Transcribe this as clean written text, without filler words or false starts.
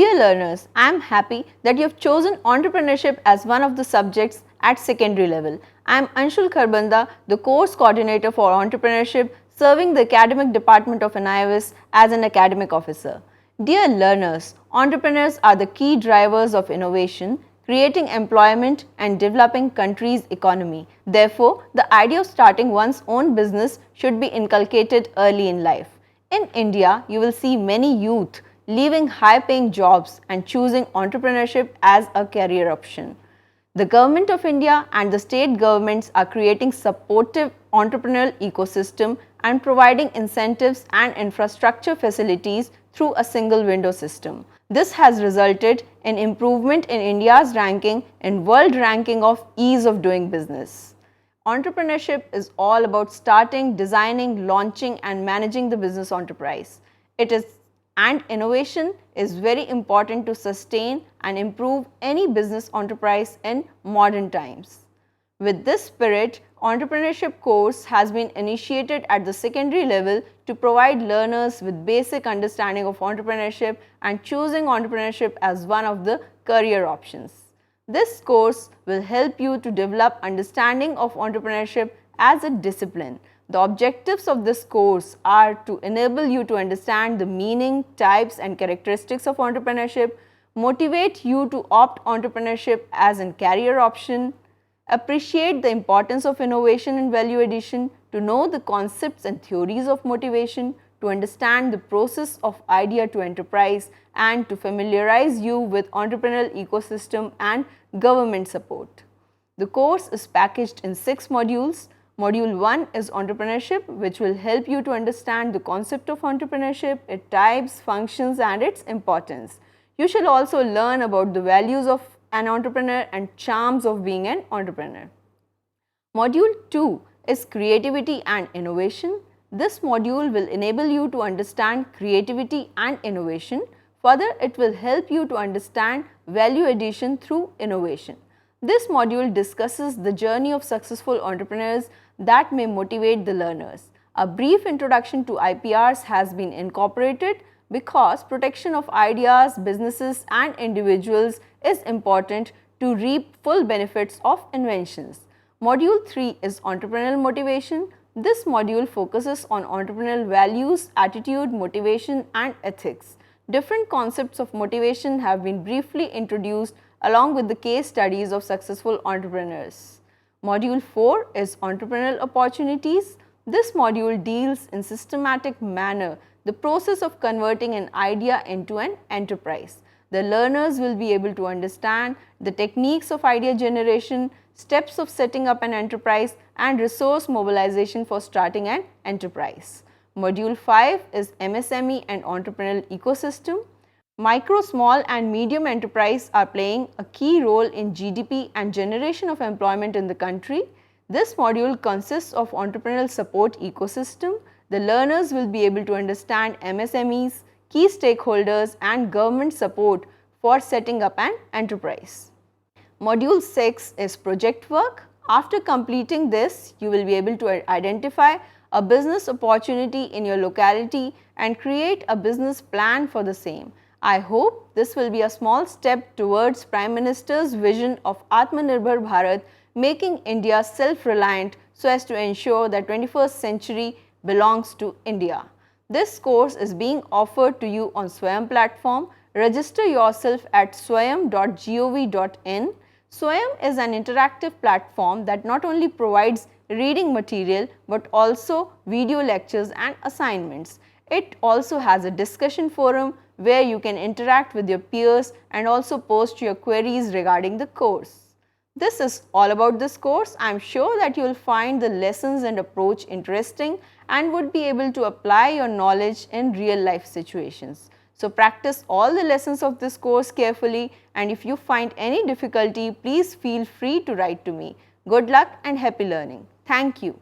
Dear learners, I am happy that you have chosen entrepreneurship as one of the subjects at secondary level. I am Anshul Kharbanda, the course coordinator for entrepreneurship, serving the academic department of NIOS as an academic officer. Dear learners, entrepreneurs are the key drivers of innovation, creating employment and developing country's economy. Therefore, the idea of starting one's own business should be inculcated early in life. In India, you will see many youth leaving high-paying jobs and choosing entrepreneurship as a career option. The Government of India and the state governments are creating supportive entrepreneurial ecosystem and providing incentives and infrastructure facilities through a single window system. This has resulted in improvement in India's ranking in world ranking of ease of doing business. Entrepreneurship is all about starting, designing, launching and managing the business enterprise. And innovation is very important to sustain and improve any business enterprise in modern times. With this spirit, entrepreneurship course has been initiated at the secondary level to provide learners with basic understanding of entrepreneurship and choosing entrepreneurship as one of the career options. This course will help you to develop understanding of entrepreneurship as a discipline. The objectives of this course are to enable you to understand the meaning, types and characteristics of entrepreneurship, motivate you to opt entrepreneurship as a career option, appreciate the importance of innovation and value addition, to know the concepts and theories of motivation, to understand the process of idea to enterprise and to familiarize you with entrepreneurial ecosystem and government support. The course is packaged in 6 modules. Module 1 is entrepreneurship, which will help you to understand the concept of entrepreneurship, its types, functions and its importance. You shall also learn about the values of an entrepreneur and charms of being an entrepreneur. Module 2 is creativity and innovation. This module will enable you to understand creativity and innovation. Further, it will help you to understand value addition through innovation. This module discusses the journey of successful entrepreneurs that may motivate the learners. A brief introduction to IPRs has been incorporated because protection of ideas, businesses and individuals is important to reap full benefits of inventions. Module 3 is entrepreneurial motivation. This module focuses on entrepreneurial values, attitude, motivation and ethics. Different concepts of motivation have been briefly introduced along with the case studies of successful entrepreneurs. Module 4 is entrepreneurial opportunities. This module deals in systematic manner the process of converting an idea into an enterprise. The learners will be able to understand the techniques of idea generation, steps of setting up an enterprise and resource mobilization for starting an enterprise. Module 5 is MSME and entrepreneurial ecosystem. Micro, small and medium enterprise are playing a key role in GDP and generation of employment in the country. This module consists of entrepreneurial support ecosystem. The learners will be able to understand MSMEs, key stakeholders and government support for setting up an enterprise. Module 6 is project work. After completing this, you will be able to identify a business opportunity in your locality and create a business plan for the same. I hope this will be a small step towards Prime Minister's vision of Atmanirbhar Bharat, making India self-reliant so as to ensure that 21st century belongs to India. This course is being offered to you on Swayam platform. Register yourself at swayam.gov.in. Swayam is an interactive platform that not only provides reading material but also video lectures and assignments. It also has a discussion forum where you can interact with your peers and also post your queries regarding the course. This is all about this course. I am sure that you will find the lessons and approach interesting and would be able to apply your knowledge in real life situations. So practice all the lessons of this course carefully, and if you find any difficulty, please feel free to write to me. Good luck and happy learning. Thank you.